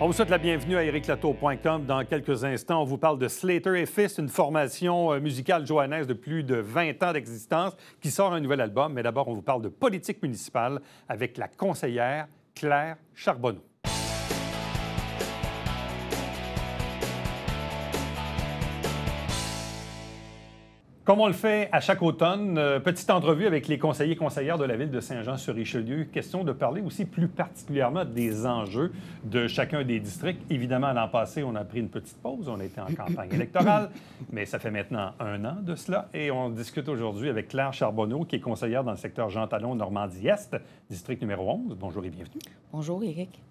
On vous souhaite la bienvenue à ericlatour.com. Dans quelques instants, on vous parle de Slater & Fist, une formation musicale johannaise de plus de 20 ans d'existence qui sort un nouvel album. Mais d'abord, on vous parle de politique municipale avec la conseillère Claire Charbonneau. Comme on le fait à chaque automne, petite entrevue avec les conseillers et conseillères de la ville de Saint-Jean-sur-Richelieu. Question de parler aussi plus particulièrement des enjeux de chacun des districts. Évidemment, l'an passé, on a pris une petite pause. On a été en campagne électorale, mais ça fait maintenant 1 an de cela. Et on discute aujourd'hui avec Claire Charbonneau, qui est conseillère dans le secteur Jean-Talon, Normandie-Est, district numéro 11. Bonjour et bienvenue. Bonjour, Éric.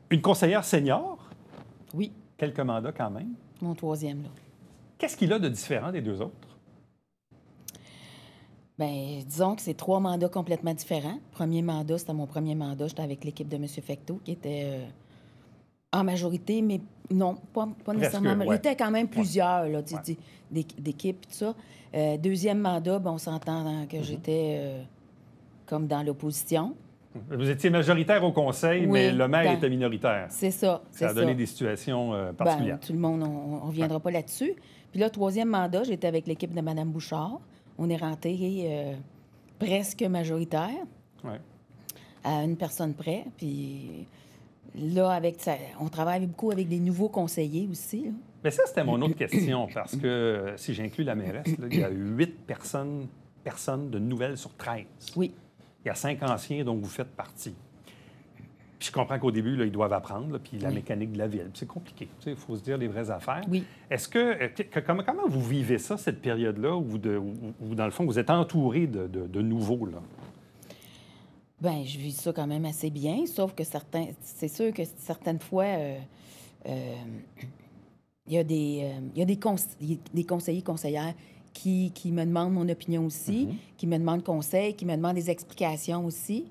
Une conseillère senior? Oui. Quelques mandats quand même. Mon 3e, là. Qu'est-ce qu'il a de différent des 2 autres? Bien, disons que c'est 3 mandats complètement différents. Premier mandat, c'était mon premier mandat. J'étais avec l'équipe de M. Fecteau, qui était en majorité, mais non, pas nécessairement. Ouais. Il y était quand même plusieurs là, d'équipes, tout ça. Deuxième mandat, on s'entend que j'étais comme dans l'opposition. Vous étiez majoritaire au conseil, Oui, mais le maire était minoritaire. C'est ça. Ça a donné des situations particulières. Tout le monde, on ne reviendra pas là-dessus. Puis là, 3e mandat, j'étais avec l'équipe de Mme Bouchard. On est rentré presque majoritaire, à une personne près. Puis là, on travaille beaucoup avec des nouveaux conseillers aussi. Là. Mais ça, c'était mon autre question, parce que si j'inclus la mairesse, là, il y a 8 personnes de nouvelles sur 13. Oui. Il y a 5 anciens dont vous faites partie. Puis je comprends qu'au début, là, ils doivent apprendre, là, puis la mécanique de la ville. C'est compliqué. Il faut se dire les vraies affaires. Oui. Est-ce comment vous vivez ça, cette période-là, où, dans le fond, vous êtes entouré de nouveaux, là? Bien, je vis ça quand même assez bien, sauf que c'est sûr que certaines fois, il y a des conseillers, conseillères qui me demandent mon opinion aussi, qui me demandent conseil, qui me demandent des explications aussi.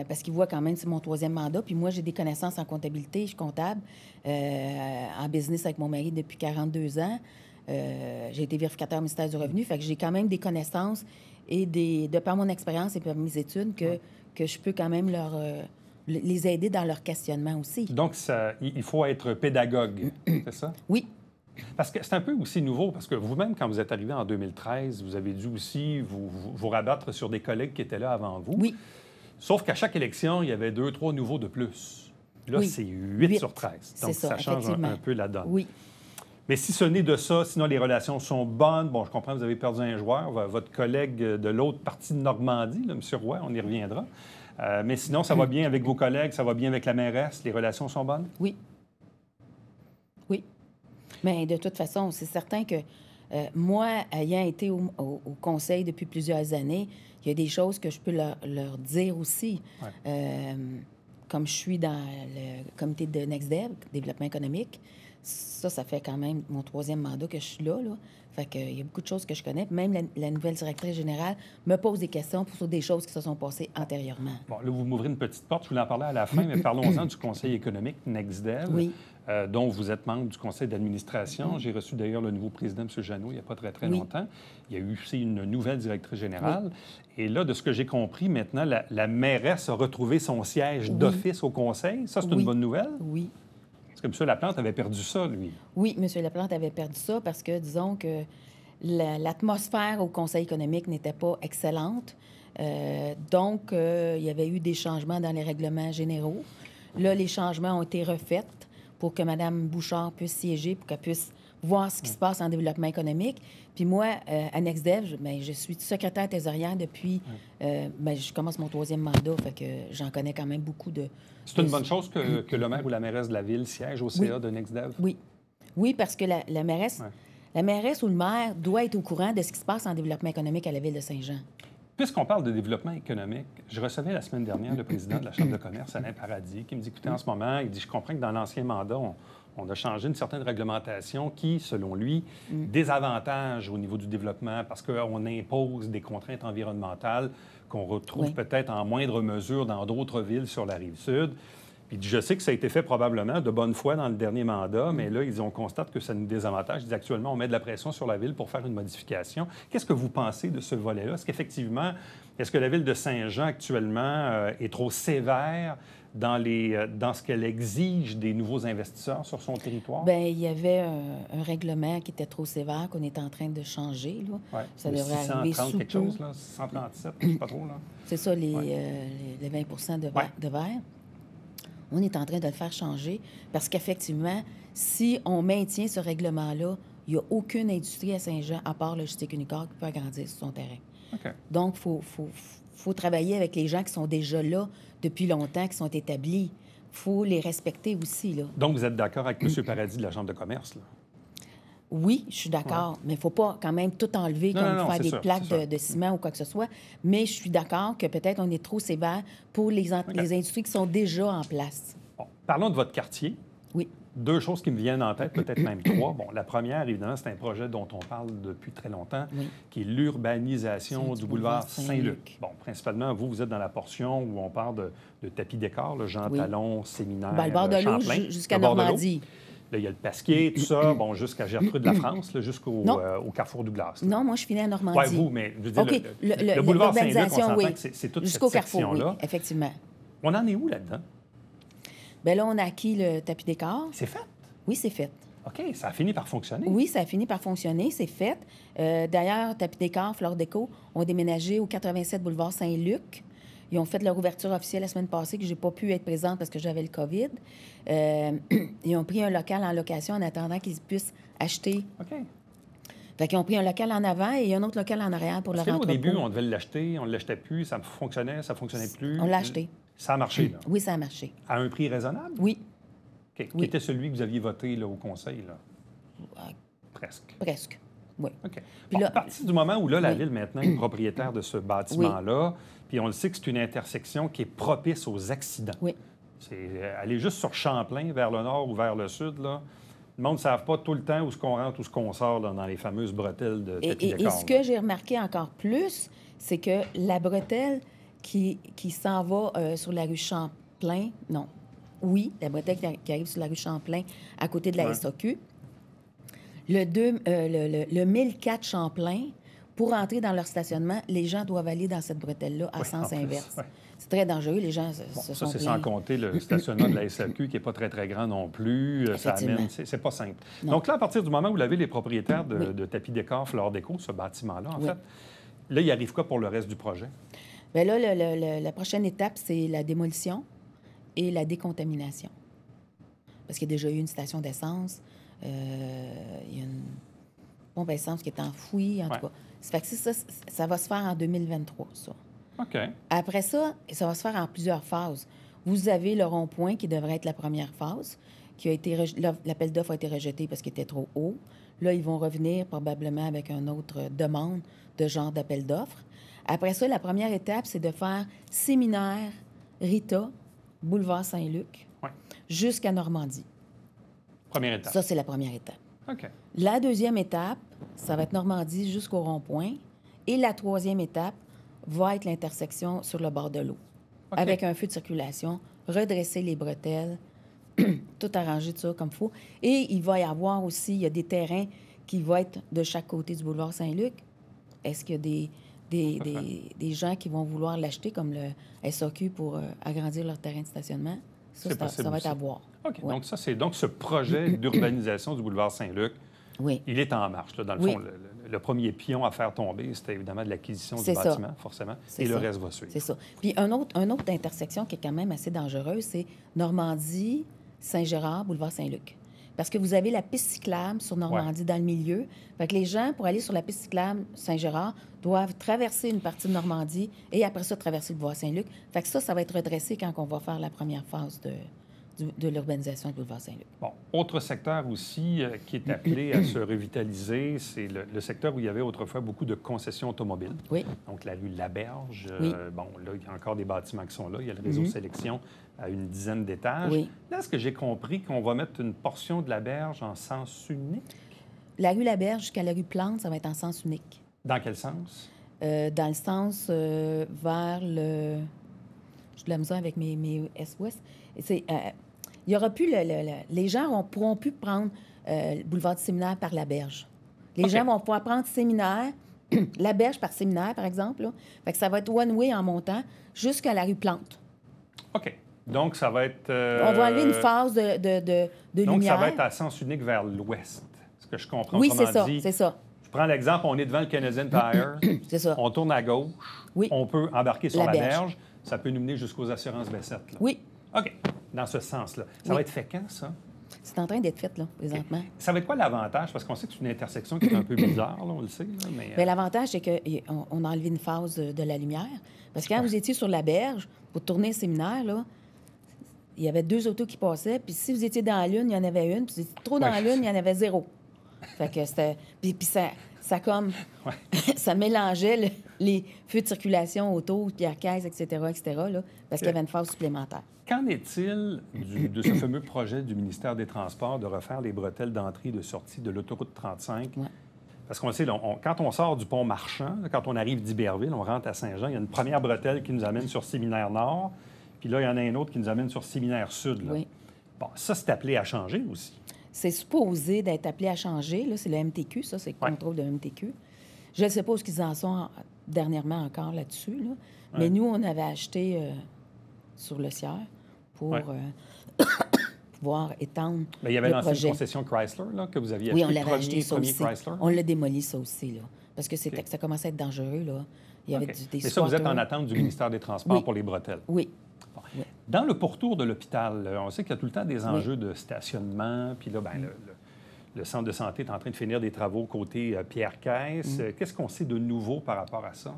Parce qu'ils voient quand même, c'est mon 3e mandat. Puis moi, j'ai des connaissances en comptabilité, je suis comptable, en business avec mon mari depuis 42 ans. J'ai été vérificateur au ministère du Revenu. Fait que j'ai quand même des connaissances et de par mon expérience et par mes études que je peux quand même les aider dans leur questionnement aussi. Donc, il faut être pédagogue, c'est ça? Oui. Parce que c'est un peu aussi nouveau, parce que vous-même, quand vous êtes arrivé en 2013, vous avez dû aussi vous rabattre sur des collègues qui étaient là avant vous. Oui. Sauf qu'à chaque élection, il y avait 2, 3 nouveaux de plus. Là, c'est 8 sur 13. Donc, ça change un peu la donne. Oui. Mais si ce n'est de ça, sinon les relations sont bonnes. Bon, je comprends que vous avez perdu un joueur, votre collègue de l'autre partie de Normandie, là, M. Roy, on y reviendra. Mais sinon, ça va bien avec vos collègues, ça va bien avec la mairesse, les relations sont bonnes? Oui. Oui. Mais de toute façon, c'est certain que moi, ayant été au conseil depuis plusieurs années, il y a des choses que je peux leur dire aussi. Ouais. Comme je suis dans le comité de NextDev, développement économique, ça fait quand même mon 3e mandat que je suis là. Fait qu'il y a beaucoup de choses que je connais. Même la nouvelle directrice générale me pose des questions sur des choses qui se sont passées antérieurement. Bon, là, vous m'ouvrez une petite porte. Je voulais en parler à la fin, mais parlons-en du conseil économique NextDev, dont vous êtes membre du conseil d'administration. J'ai reçu d'ailleurs le nouveau président, M. Jeannot, il n'y a pas très longtemps. Il y a eu aussi une nouvelle directrice générale. Et là, de ce que j'ai compris, maintenant, la mairesse a retrouvé son siège d'office au conseil. Ça, c'est une bonne nouvelle? Oui. Parce que M. Laplante avait perdu ça, lui. Oui, M. Laplante avait perdu ça parce que, disons que l'atmosphère au conseil économique n'était pas excellente. Donc, il y avait eu des changements dans les règlements généraux. Là, les changements ont été refaits pour que Mme Bouchard puisse siéger, pour qu'elle puisse voir ce qui se passe en développement économique. Puis moi, à NextDev, je suis secrétaire thésaubrière depuis... je commence mon 3e mandat, fait que j'en connais quand même beaucoup de... C'est une bonne chose que le maire ou la mairesse de la ville siège au CA de NextDev? Oui. Oui, parce que la mairesse ou le maire doit être au courant de ce qui se passe en développement économique à la ville de Saint-Jean. Puisqu'on parle de développement économique, je recevais la semaine dernière le président de la Chambre de commerce, Alain Paradis, qui me dit, écoutez, en ce moment, il dit, je comprends que dans l'ancien mandat, on a changé une certaine réglementation qui, selon lui, désavantage au niveau du développement parce qu'on impose des contraintes environnementales qu'on retrouve peut-être en moindre mesure dans d'autres villes sur la Rive-Sud. Puis Il dit, je sais que ça a été fait probablement de bonne foi dans le dernier mandat, mais là, on constate que ça nous désavantage. Il dit, actuellement, on met de la pression sur la Ville pour faire une modification. Qu'est-ce que vous pensez de ce volet-là? Est-ce que la Ville de Saint-Jean, actuellement, est trop sévère dans ce qu'elle exige des nouveaux investisseurs sur son territoire? Bien, il y avait un règlement qui était trop sévère qu'on est en train de changer. Là. Ouais. Ça devrait arriver sous quelque peu. chose, là, 637, je sais pas trop, là. C'est ça, les 20 de verre. On est en train de le faire changer parce qu'effectivement, si on maintient ce règlement-là, il n'y a aucune industrie à Saint-Jean, à part Logistique Unicor, qui peut agrandir sur son terrain. OK. Donc, il faut travailler avec les gens qui sont déjà là depuis longtemps, qui sont établis. Il faut les respecter aussi, là. Donc, vous êtes d'accord avec M. Paradis de la Chambre de commerce, là? Oui, je suis d'accord, mais il ne faut pas quand même tout enlever Non, comme non, faire c'est des sûr, plaques c'est sûr. de ciment ou quoi que ce soit. Mais je suis d'accord que peut-être on est trop sévère pour les industries qui sont déjà en place. Bon, parlons de votre quartier. Oui. 2 choses qui me viennent en tête, peut-être même 3. Bon, la première, évidemment, c'est un projet dont on parle depuis très longtemps, Oui. qui est l'urbanisation du boulevard Saint-Luc. Saint-Luc. Bon, principalement, vous êtes dans la portion où on parle de tapis décor, le Jean Oui. Talon, Séminaire, Ben, le bord de l'eau Champlain. jusqu'à Le bord de l'eau. Normandie. Là, il y a le Pasquier, tout ça, bon, jusqu'à Gertrude la France, là, jusqu'au Non. au carrefour Douglas. Non, moi, je finis à Normandie. Oui, vous, mais je veux dire, OK. le boulevard Saint-Luc, on l'urbanisation, s'entend oui. que c'est toute Jusqu'au cette carrefour, oui, section-là. effectivement. On en est où là-dedans? Bien là, on a acquis le tapis décor. C'est fait? Oui, c'est fait. OK, ça a fini par fonctionner. Oui, ça a fini par fonctionner, c'est fait. D'ailleurs, Tapis Décor, Flore Déco ont déménagé au 87 boulevard Saint-Luc. Ils ont fait leur ouverture officielle la semaine passée, que je n'ai pas pu être présente parce que j'avais le COVID. Ils ont pris un local en location en attendant qu'ils puissent acheter. OK. Fait qu'ils ont pris un local en avant et un autre local en arrière pour Parce leur que là, au entrepôt. début, on devait l'acheter, on ne l'achetait plus, ça fonctionnait plus. On l'a acheté. Ça a marché, là. Oui, ça a marché. À un prix raisonnable? Oui, OK. Oui. Qui était celui que vous aviez voté là, au conseil, là? Ah, Presque. presque. Oui. OK. Puis Bon, là- à partir du moment où là, la Oui. Ville, maintenant, est propriétaire de ce bâtiment-là, puis on le sait que c'est une intersection qui est propice aux accidents. Oui. C'est aller juste sur Champlain, vers le nord ou vers le sud, là. Le monde ne savent pas tout le temps où ce qu'on rentre, où ce qu'on sort là, dans les fameuses bretelles de tapis Et décor, ce là. que j'ai remarqué encore plus, c'est que la bretelle qui s'en va sur la rue Champlain, non, oui, la bretelle qui arrive sur la rue Champlain à côté de la Ouais. SAQ, le 1004 Champlain, pour entrer dans leur stationnement, les gens doivent aller dans cette bretelle-là à Oui, en sens plus, inverse. ouais. C'est très dangereux, les gens se Bon, se ça, sont c'est plaints. sans compter le stationnement de la SAQ qui n'est pas très, très grand non plus. Ça Effectivement. amène... C'est pas simple. Non. Donc là, à partir du moment où la Ville est propriétaire de, Oui. de tapis décor, Flore Déco, ce bâtiment-là, en Oui. fait, là, il arrive quoi pour le reste du projet? Bien là, la prochaine étape, c'est la démolition et la décontamination. Parce qu'il y a déjà eu une station d'essence, il y a une pompe à essence qui est enfouie, en Ouais. tout cas. Ça fait que ça va se faire en 2023, ça. OK. Après ça va se faire en plusieurs phases. Vous avez le rond-point qui devrait être la première phase, qui a été l'appel d'offres a été rejeté parce qu'il était trop haut. Là, ils vont revenir probablement avec une autre demande de genre d'appel d'offres. Après ça, la première étape, c'est de faire Séminaire, Rita, Boulevard Saint-Luc, Ouais. jusqu'à Normandie. Première étape. Ça, c'est la première étape. OK. La deuxième étape, ça va être Normandie jusqu'au rond-point. Et la troisième étape va être l'intersection sur le bord de l'eau. OK. Avec un feu de circulation, redresser les bretelles, tout arranger de ça comme il faut. Et il va y avoir aussi, il y a des terrains qui vont être de chaque côté du boulevard Saint-Luc. Est-ce qu'il y a des gens qui vont vouloir l'acheter comme le SAQ pour agrandir leur terrain de stationnement? C'est Ça possible va être aussi. à voir. OK. Ouais. Donc, ça, c'est donc ce projet d'urbanisation du boulevard Saint-Luc, Oui. il est en marche. Là. Dans le Oui. fond, le premier pion à faire tomber, c'était évidemment de l'acquisition du C'est ça. bâtiment, forcément. C'est Et le ça. reste va suivre. C'est ça. Puis un autre intersection qui est quand même assez dangereuse, c'est Normandie, Saint-Gérard, boulevard Saint-Luc. Parce que vous avez la piste cyclable sur Normandie dans le milieu. Fait que les gens, pour aller sur la piste cyclable Saint-Gérard, doivent traverser une partie de Normandie et après ça, traverser le boulevard Saint-Luc. Fait que ça va être redressé quand on va faire la première phase de l'urbanisation du boulevard Saint-Luc. Bon, autre secteur aussi qui est appelé à se revitaliser, c'est le secteur où il y avait autrefois beaucoup de concessions automobiles. Oui. Donc, la rue Laberge. Oui. Bon, là, il y a encore des bâtiments qui sont là. Il y a le réseau Sélection à une dizaine d'étages. Oui. Là, est-ce que j'ai compris qu'on va mettre une portion de la berge en sens unique? La rue Laberge jusqu'à la rue Plante, ça va être en sens unique. Dans quel sens? Dans le sens vers le... j'ai de la misère avec mes Est-Ouest. Il y aura plus les gens ne pourront plus prendre le boulevard du Séminaire par la berge. Les gens vont pouvoir prendre Séminaire, la berge par Séminaire, par exemple. Là. Fait que ça va être one-way en montant jusqu'à la rue Plante. OK. Donc, ça va être... On va enlever une phase de lumière. Donc, ça va être à sens unique vers l'ouest. Ce que je comprends. Oui, c'est ça. Je prends l'exemple, on est devant le Canadian Tire. C'est ça. On tourne à gauche. Oui. On peut embarquer sur la berge. berge. Ça peut nous mener jusqu'aux assurances Bessette. Là. Oui. OK. Dans ce sens-là. Ça va être fait quand, ça? C'est en train d'être fait, là, présentement. Okay. Ça va être quoi l'avantage? Parce qu'on sait que c'est une intersection qui est un peu bizarre, là, on le sait. Là, mais, Bien, l'avantage, c'est qu'on a enlevé une phase de la lumière. Parce que quand vous étiez sur la berge, pour tourner le séminaire, là, il y avait 2 autos qui passaient. Puis si vous étiez dans l'une, il y en avait une. Puis si vous étiez trop dans l'une, il y en avait 0. Fait que c'était... Puis ça comme... ça mélangeait les feux de circulation autour, pierre caisse, etc., là, parce qu'il y avait une phase supplémentaire. Qu'en est-il de ce fameux projet du ministère des Transports de refaire les bretelles d'entrée et de sortie de l'autoroute 35? Ouais. Parce qu'on le sait, quand on sort du pont Marchand, là, quand on arrive d'Iberville, on rentre à Saint-Jean, il y a une première bretelle qui nous amène sur Séminaire-Nord, puis là, il y en a une autre qui nous amène sur Séminaire-Sud. Là. Oui. Bon, ça, c'est appelé à changer aussi. C'est supposé d'être appelé à changer. Là, c'est le MTQ, ça, c'est le contrôle de MTQ. Je ne sais pas où ils en sont dernièrement encore là-dessus. Là. Mais nous, on avait acheté sur le CIER pour pouvoir étendre bien, il y avait le l'ancienne projet. concession Chrysler là, que vous aviez Oui, acheté. on l'avait acheté ça aussi. Chrysler. On l'a démoli ça aussi, là. Parce que ça commençait à être dangereux, là. Il y avait des Mais ça, vous êtes en squatters. attente du ministère des Transports pour les bretelles. Oui. Bon. Dans le pourtour de l'hôpital, on sait qu'il y a tout le temps des enjeux de stationnement. Puis là, ben, le centre de santé est en train de finir des travaux côté Pierre-Caisse. Qu'est-ce qu'on sait de nouveau par rapport à ça?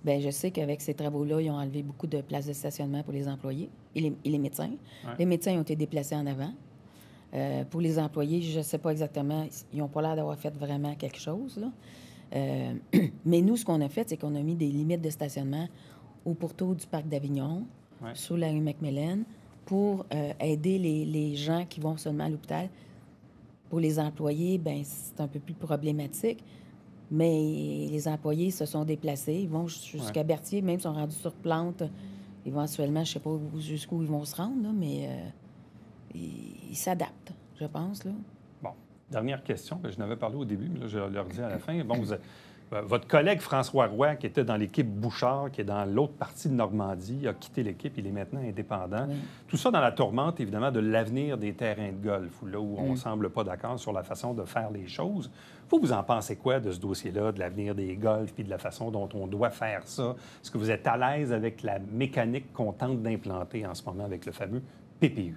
Bien, je sais qu'avec ces travaux-là, ils ont enlevé beaucoup de places de stationnement pour les employés et les médecins. Les médecins ont été déplacés en avant. Pour les employés, je ne sais pas exactement. Ils n'ont pas l'air d'avoir fait vraiment quelque chose, là. Mais nous, ce qu'on a fait, c'est qu'on a mis des limites de stationnement au pourtour du parc d'Avignon, sur la rue Macmillan, pour aider les gens qui vont seulement à l'hôpital. Pour les employés, bien, c'est un peu plus problématique. Mais les employés se sont déplacés. Ils vont jusqu'à Berthier, même s'ils sont rendus sur Plante. Éventuellement, je ne sais pas jusqu'où ils vont se rendre, là, mais ils s'adaptent, je pense, là. Bon, dernière question. Je n'avais parlé au début, mais là, je leur dis à la fin. Bon, votre collègue François Roy, qui était dans l'équipe Bouchard, qui est dans l'autre partie de Normandie, a quitté l'équipe. Il est maintenant indépendant. Oui. Tout ça dans la tourmente, évidemment, de l'avenir des terrains de golf, là où on ne semble pas d'accord sur la façon de faire les choses. Vous en pensez quoi de ce dossier-là, de l'avenir des golfs puis de la façon dont on doit faire ça? Est-ce que vous êtes à l'aise avec la mécanique qu'on tente d'implanter en ce moment avec le fameux PPU?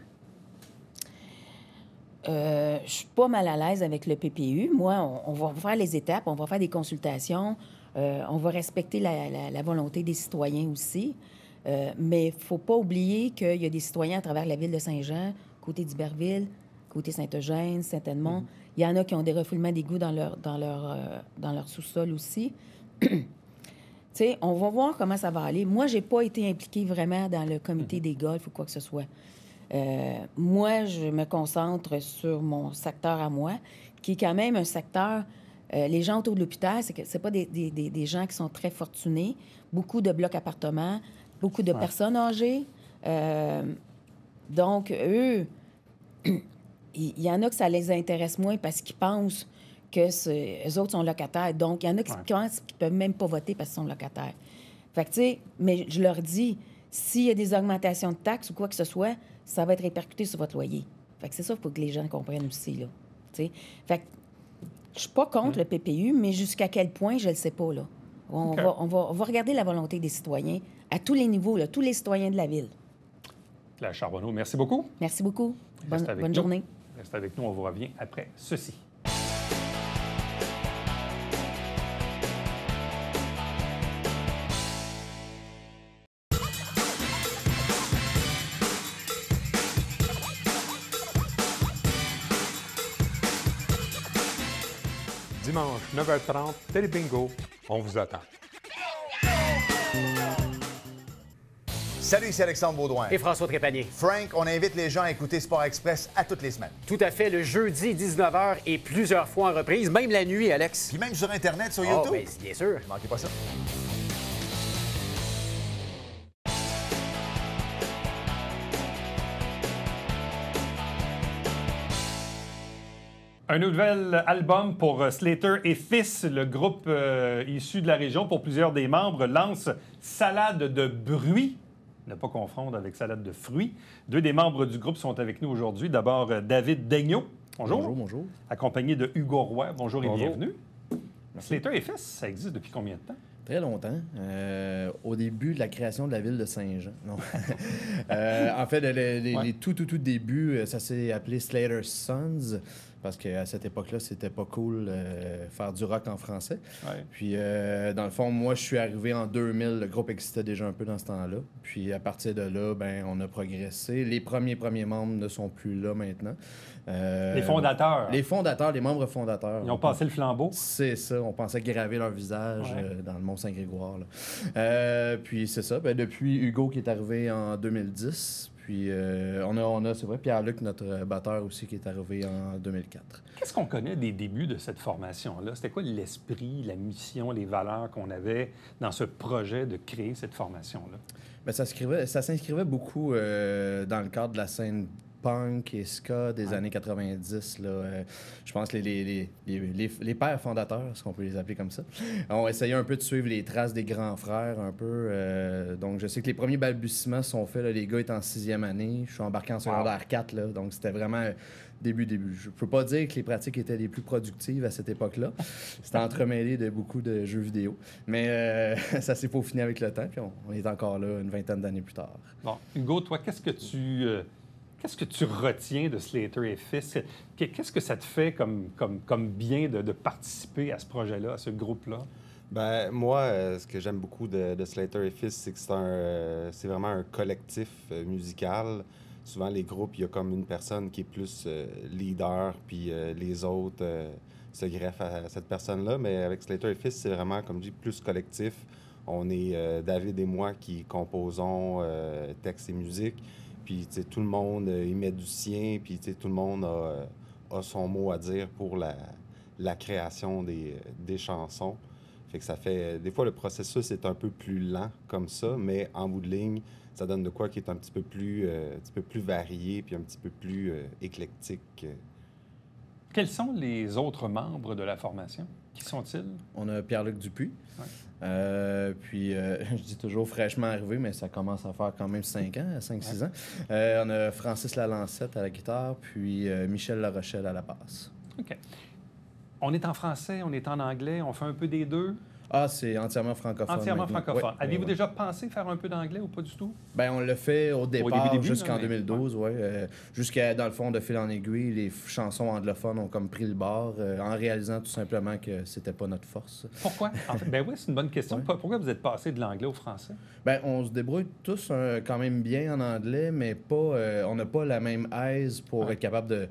Je suis pas mal à l'aise avec le PPU. Moi, on va faire les étapes, on va faire des consultations, on va respecter la volonté des citoyens aussi. Mais il ne faut pas oublier qu'il y a des citoyens à travers la ville de Saint-Jean, côté d'Iberville, côté Saint-Eugène, Saint-Edmond. Il y en a qui ont des refoulements d'égouts dans leur sous-sol aussi. Tu sais, on va voir comment ça va aller. Moi, je n'ai pas été impliquée vraiment dans le comité des golfs ou quoi que ce soit. Moi, je me concentre sur mon secteur à moi, qui est quand même un secteur... les gens autour de l'hôpital, c'est pas des gens qui sont très fortunés. Beaucoup de blocs appartements, beaucoup de personnes âgées. Donc, eux, il y en a que ça les intéresse moins parce qu'ils pensent que eux autres sont locataires. Donc, il y en a qui pensent qu'ils peuvent même pas voter parce qu'ils sont locataires. Fait que, tu sais, mais je leur dis, s'il y a des augmentations de taxes ou quoi que ce soit, ça va être répercuté sur votre loyer. Fait que c'est ça qu'il faut que les gens comprennent aussi, là. Tu sais? Fait que je suis pas contre le PPU, mais jusqu'à quel point, je ne le sais pas, là. On va regarder la volonté des citoyens à tous les niveaux, là, tous les citoyens de la ville. Claire Charbonneau, merci beaucoup. Merci beaucoup. Bonne journée. Reste avec nous, on vous revient après ceci. Dimanche, 9h30, Télé Bingo, on vous attend. Salut, c'est Alexandre Baudouin. Et François Trépanier. Frank, on invite les gens à écouter Sport Express à toutes les semaines. Tout à fait, le jeudi 19h et plusieurs fois en reprise, même la nuit, Alex. Puis même sur Internet, sur YouTube. Bien sûr. Ne manquez pas ça. Un nouvel album pour Slater et Fils, le groupe issu de la région. Pour plusieurs des membres, lance Salade de bruit. Ne pas confondre avec salade de fruits. Deux des membres du groupe sont avec nous aujourd'hui. D'abord, David Daigneault. Bonjour. Bonjour, bonjour. Accompagné de Hugo Roy. Bonjour, et Bonjour. bienvenue. Slater et Fils, ça existe depuis combien de temps? Très longtemps. Au début de la création de la ville de Saint-Jean. Non. En fait, les tout débuts, ça s'est appelé Slater's Sons, parce qu'à cette époque-là, c'était pas cool faire du rock en français. Ouais. Puis, dans le fond, moi, je suis arrivé en 2000. Le groupe existait déjà un peu dans ce temps-là. Puis, à partir de là, ben, on a progressé. Les premiers membres ne sont plus là maintenant. Les fondateurs. Les membres fondateurs. Ils ont passé le flambeau. C'est ça. On pensait graver leur visage dans le Mont-Saint-Grégoire. Puis c'est ça. Ben, depuis Hugo qui est arrivé en 2010. Puis on a c'est vrai, Pierre-Luc, notre batteur aussi, qui est arrivé en 2004. Qu'est-ce qu'on connaît des débuts de cette formation-là? C'était quoi l'esprit, la mission, les valeurs qu'on avait dans ce projet de créer cette formation-là? Ben, ça s'inscrivait beaucoup dans le cadre de la scène punk et ska des années 90. Là, je pense que les pères fondateurs, est-ce qu'on peut les appeler comme ça, ont essayé un peu de suivre les traces des grands frères un peu. Donc, je sais que les premiers balbutiements sont faits. Là, les gars étaient en 6e année. Je suis embarqué en secondaire 4. Là, donc, c'était vraiment début. Je peux pas dire que les pratiques étaient les plus productives à cette époque-là. C'était entremêlé de beaucoup de jeux vidéo. Mais ça s'est peaufiné avec le temps. Puis on est encore là une vingtaine d'années plus tard. Bon, Hugo, toi, qu'est-ce que tu retiens de Slater et Fils? Qu'est-ce que ça te fait comme bien de participer à ce projet-là, à ce groupe-là? Ben moi, ce que j'aime beaucoup de Slater et Fils, c'est que c'est vraiment un collectif musical. Souvent, les groupes, il y a comme une personne qui est plus leader, puis les autres se greffent à cette personne-là. Mais avec Slater et Fils, c'est vraiment, comme je dis, plus collectif. On est David et moi qui composons textes et musique. Puis, tu sais, tout le monde y met du sien, puis, tu sais, tout le monde a son mot à dire pour la création des chansons. Fait que ça fait... Des fois, le processus est un peu plus lent comme ça, mais en bout de ligne, ça donne de quoi qui est un petit peu plus varié, puis un petit peu plus éclectique. Quels sont les autres membres de la formation? Qui sont-ils? On a Pierre-Luc Dupuis. Ouais. Puis, je dis toujours fraîchement arrivé, mais ça commence à faire quand même 5-6 ans. On a Francis Lalancette à la guitare, puis Michel Larochelle à la basse. OK. On est en français, on est en anglais, on fait un peu des deux? Ah, c'est entièrement francophone. Entièrement maintenant. francophone. Ouais, Aviez-vous ouais. déjà pensé faire un peu d'anglais ou pas du tout? Ben, on l'a fait au départ, début, jusqu'en là, mais- 2012, jusqu'à, dans le fond, de fil en aiguille, les chansons anglophones ont comme pris le bord, en réalisant tout simplement que c'était pas notre force. Pourquoi? En fait, ben oui, c'est une bonne question. Ouais. Pourquoi vous êtes passé de l'anglais au français? Ben, on se débrouille tous quand même bien en anglais, mais pas, on n'a pas la même aise pour être capable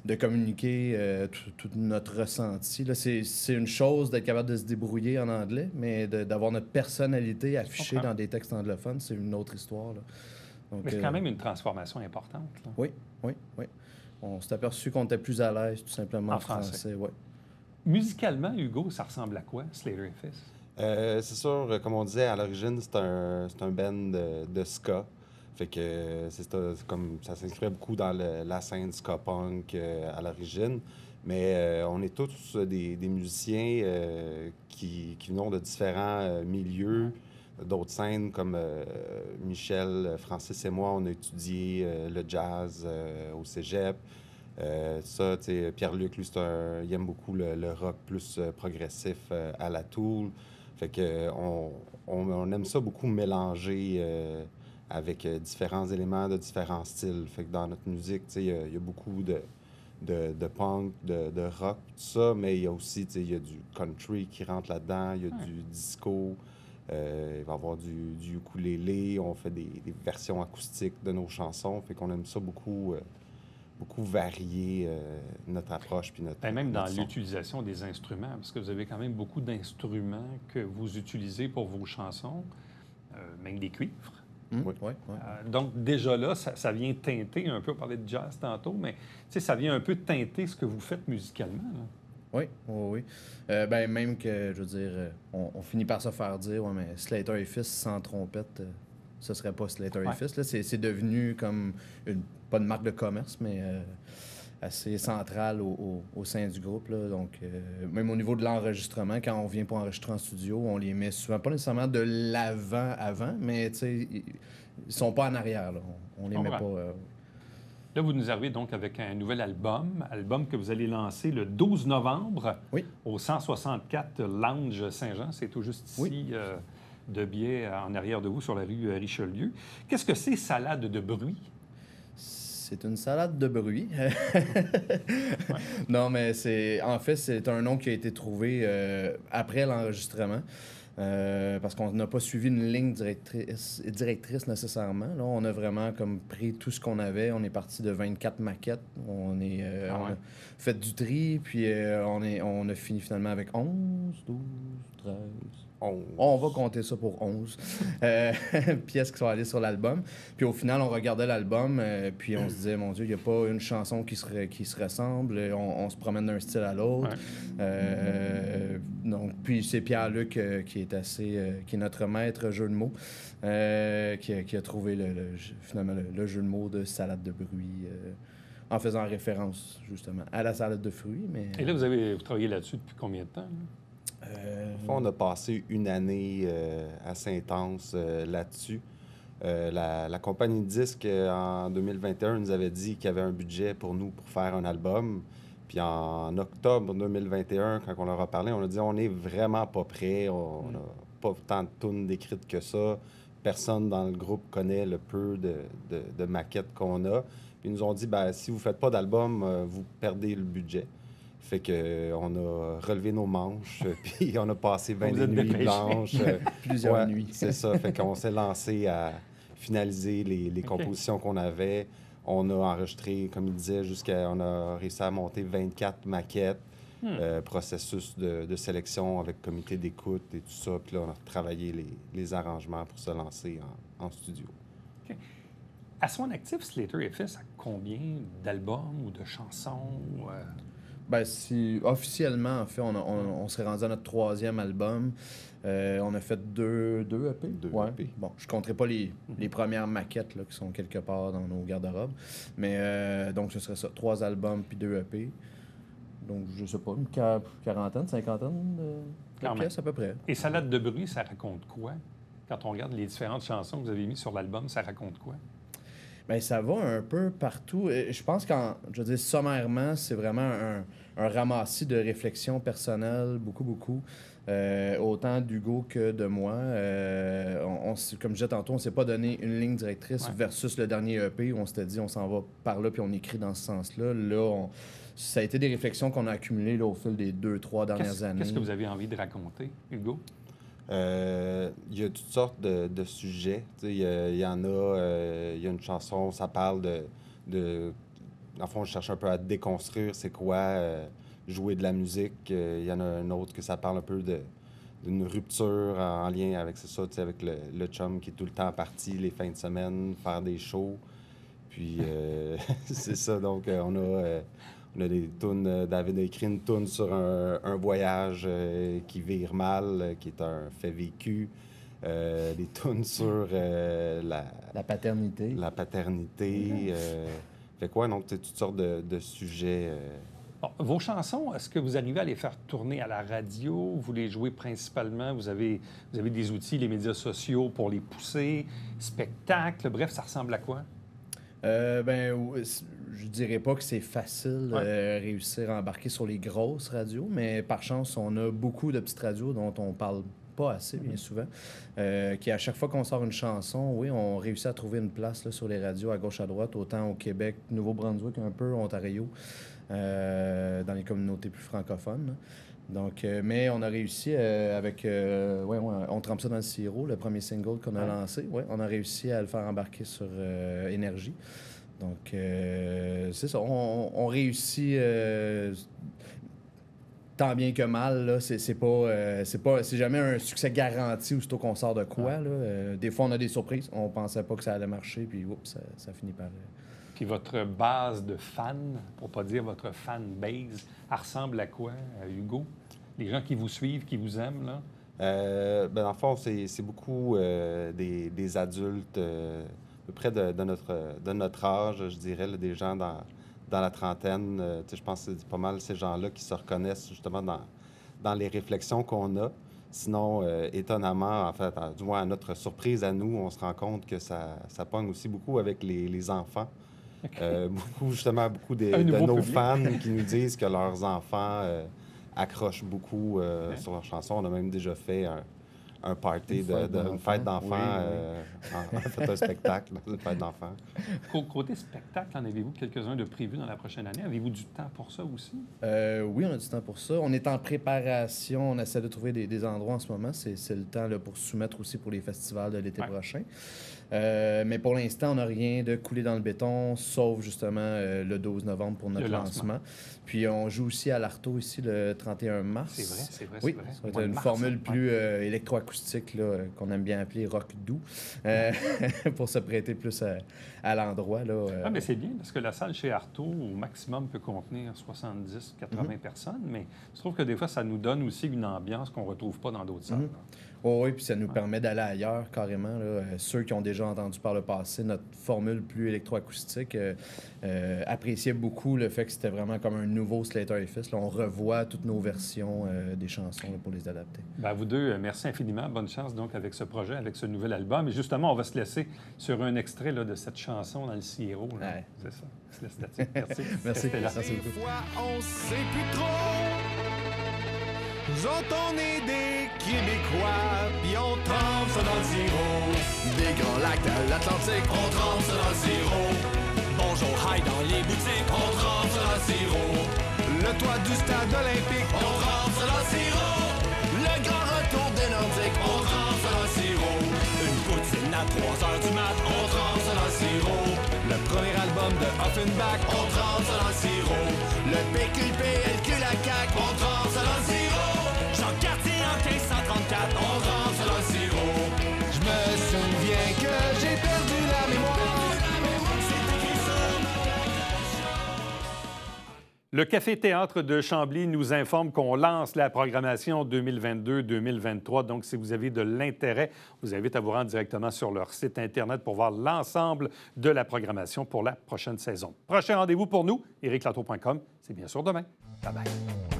de communiquer tout notre ressenti. Là, c'est une chose d'être capable de se débrouiller en anglais, mais d'avoir notre personnalité affichée comprends. dans des textes anglophones, c'est une autre histoire. Là. Donc, Mais c'est quand même une transformation importante. Là. Oui. On s'est aperçu qu'on était plus à l'aise, tout simplement, En en français. français. Ouais. Musicalement, Hugo, ça ressemble à quoi, Slater et Fils? C'est sûr, comme on disait, à l'origine, c'est un band de ska. Fait que comme ça s'inscrit beaucoup dans la scène ska punk à l'origine. Mais on est tous des musiciens qui venons de différents milieux, d'autres scènes comme Michel, Francis et moi, on a étudié le jazz au cégep. Ça, tu sais, Pierre-Luc, lui, il aime beaucoup le rock plus progressif à la Tool. Fait que on aime ça beaucoup mélanger avec différents éléments de différents styles. Fait que dans notre musique, tu sais, il y a beaucoup de punk, de rock, tout ça, mais il y a aussi, tu sais, il y a du country qui rentre là-dedans, il y a du disco, il va y avoir du ukulélé, on fait des versions acoustiques de nos chansons, fait qu'on aime ça beaucoup varier notre approche puis notre Ben, même dans notre son. l'utilisation des instruments, parce que vous avez quand même beaucoup d'instruments que vous utilisez pour vos chansons, même des cuivres. Oui. Donc, déjà là, ça vient teinter un peu, on parlait de jazz tantôt, mais tu sais, ça vient un peu teinter ce que vous faites musicalement. Là. Oui. Ben, même que, je veux dire, on finit par se faire dire, ouais, mais Slater et Fils sans trompette, ce serait pas Slater et Fils. Là, c'est devenu comme pas une marque de commerce, mais assez centrale au sein du groupe. Là. Donc, même au niveau de l'enregistrement, quand on vient pour enregistrer en studio, on les met souvent, pas nécessairement de l'avant, mais ils sont pas en arrière. Là. On les met pas... Là, vous nous arrivez donc avec un nouvel album que vous allez lancer le 12 novembre au 164 Lounge Saint-Jean. C'est tout juste ici, de biais en arrière de vous, sur la rue Richelieu. Qu'est-ce que c'est Salade de bruit? C'est une salade de bruit. Non, mais en fait, c'est un nom qui a été trouvé après l'enregistrement. Parce qu'on n'a pas suivi une ligne directrice nécessairement. Là, on a vraiment comme pris tout ce qu'on avait. On est parti de 24 maquettes. On a fait du tri, puis on a fini finalement avec 11, 12, 13... 11. On va compter ça pour 11 pièces qui sont allées sur l'album. Puis au final, on regardait l'album, puis on se disait, mon Dieu, il n'y a pas une chanson qui se ressemble. On se promène d'un style à l'autre. Donc, puis c'est Pierre-Luc qui est notre maître jeu de mots, qui a trouvé finalement le jeu de mots de salade de bruit. En faisant référence, justement, à la salade de fruits. Et là, vous travaillé là-dessus depuis combien de temps? On a passé une année à Saint-Anse là-dessus. La compagnie de disques, en 2021, nous avait dit qu'il y avait un budget pour nous pour faire un album. Puis en octobre 2021, quand on leur a parlé, on a dit on n'est vraiment pas prêt. On n'a pas tant de tunes décrites que ça. Personne dans le groupe connaît le peu de maquettes qu'on a. Puis ils nous ont dit si vous ne faites pas d'album, vous perdez le budget. Fait qu'on a relevé nos manches, puis on a passé 20 nuits blanches. Plusieurs nuits. C'est ça. Fait qu'on s'est lancé à finaliser les compositions qu'on avait. On a enregistré, comme il disait, on a réussi à monter 24 maquettes. Processus de sélection avec comité d'écoute et tout ça. Puis là, on a travaillé les arrangements pour se lancer en studio. OK. À son actif, Slater FS a combien d'albums ou de chansons? Officiellement, en fait, on serait rendu à notre 3e album. On a fait deux EP. Deux EP. Bon, je ne compterai pas les premières maquettes là, qui sont quelque part dans nos garde-robes. Mais donc, ce serait ça, 3 albums puis 2 EP. Donc, je sais pas, une quarantaine, cinquantaine de pièces à peu près. Et Salade de bruit, ça raconte quoi? Quand on regarde les différentes chansons que vous avez mises sur l'album, ça raconte quoi? Bien, ça va un peu partout. Je pense sommairement, c'est vraiment un ramassis de réflexions personnelles, beaucoup. Autant d'Hugo que de moi. Comme je disais tantôt, on ne s'est pas donné une ligne directrice versus le dernier EP où on s'était dit on s'en va par là puis on écrit dans ce sens-là. Là, ça a été des réflexions qu'on a accumulées là, au fil des 2-3 dernières années. Qu'est-ce que vous avez envie de raconter, Hugo? Il y a toutes sortes de sujets. Il y en a... Il y a une chanson, ça parle de... En fond, je cherche un peu à déconstruire c'est quoi jouer de la musique. Il y en a un autre que ça parle un peu d'une rupture en lien avec ça, avec le chum qui est tout le temps parti les fins de semaine, faire des shows. Puis c'est ça, donc on a des tunes. David a écrit une tune sur un voyage qui vire mal, qui est un fait vécu. Des tunes sur la paternité. La paternité. Fait quoi, donc, toutes sortes de sujets. Bon, vos chansons, est-ce que vous arrivez à les faire tourner à la radio? Vous les jouez principalement? Vous avez des outils, les médias sociaux pour les pousser? Spectacles? Bref, ça ressemble à quoi? Je dirais pas que c'est facile de réussir à embarquer sur les grosses radios, mais par chance, on a beaucoup de petites radios dont on parle pas assez, bien souvent, qui, à chaque fois qu'on sort une chanson, on réussit à trouver une place là, sur les radios à gauche, à droite, autant au Québec, Nouveau-Brunswick un peu, Ontario, dans les communautés plus francophones. Là. Donc, mais on a réussi avec... on trempe ça dans le sirop, le premier single qu'on a lancé. On a réussi à le faire embarquer sur Énergie. Donc, c'est ça. On réussit tant bien que mal. Là, c'est jamais un succès garanti ou c'est qu'on sort de quoi. Là. Des fois, on a des surprises. On pensait pas que ça allait marcher, puis ça finit par... Puis votre base de fans, pour pas dire votre fan base, elle ressemble à quoi, Hugo? Les gens qui vous suivent, qui vous aiment, là? Dans le fond, c'est beaucoup des adultes à peu près de notre âge, je dirais, là, des gens dans dans la trentaine. Je pense que c'est pas mal ces gens-là qui se reconnaissent justement dans les réflexions qu'on a. Sinon, étonnamment, en fait, du moins à notre surprise à nous, on se rend compte que ça pogne aussi beaucoup avec les enfants. Beaucoup de nos public. fans qui nous disent que leurs enfants accrochent beaucoup sur leurs chansons. On a même déjà fait un party une fête d'enfants, en fait un spectacle dans une fête d'enfants. Côté spectacle, en avez-vous quelques-uns de prévus dans la prochaine année? Avez-vous du temps pour ça aussi? Oui, on a du temps pour ça. On est en préparation. On essaie de trouver des endroits en ce moment. C'est le temps là, pour soumettre aussi pour les festivals de l'été prochain. Mais pour l'instant, on n'a rien de coulé dans le béton, sauf justement le 12 novembre pour notre lancement. Puis on joue aussi à l'Arto ici le 31 mars. C'est vrai. Oui, ça va être une formule plus électroacoustique là, qu'on aime bien appeler rock doux, pour se prêter plus à l'endroit. Mais c'est bien parce que la salle chez Arto, au maximum, peut contenir 70-80 personnes. Mais je trouve que des fois, ça nous donne aussi une ambiance qu'on ne retrouve pas dans d'autres salles. Oui, puis ça nous permet d'aller ailleurs carrément. Là. Ceux qui ont déjà entendu par le passé notre formule plus électroacoustique appréciaient beaucoup le fait que c'était vraiment comme un nouveau Slater et Fist. Là, on revoit toutes nos versions des chansons là, pour les adapter. Bien, vous deux, merci infiniment. Bonne chance donc avec ce projet, avec ce nouvel album. Et justement, on va se laisser sur un extrait là, de cette chanson dans le Sierra. Ouais. C'est ça. On se laisse là-dessus. Merci. Merci. C'était là. Merci beaucoup. Des fois, on sait plus trop. Nous autres, on est des Québécois, puis on trempe ça dans le sirop. Des grands lacs à l'Atlantique, on trempe ça dans le sirop. Bonjour, hi dans les boutiques, on trempe ça dans le sirop. Le toit du stade olympique, on trempe ça dans le sirop. Le grand retour des Nordiques, on trempe ça dans le sirop. Une poutine à 3 heures du mat, on trempe ça dans le sirop. Le premier album de Offenbach, on trempe ça dans le sirop. Le PQP, LQ, la CAQ, on trempe ça dans le sirop. Jean Cartier en 1534, on trempe ça dans le sirop. Je me souviens que j'ai perdu la mémoire. C'est écrit sur Le Café Théâtre de Chambly nous informe qu'on lance la programmation 2022-2023. Donc, si vous avez de l'intérêt, je vous invite à vous rendre directement sur leur site Internet pour voir l'ensemble de la programmation pour la prochaine saison. Prochain rendez-vous pour nous, ericlato.com. C'est bien sûr demain. Bye-bye.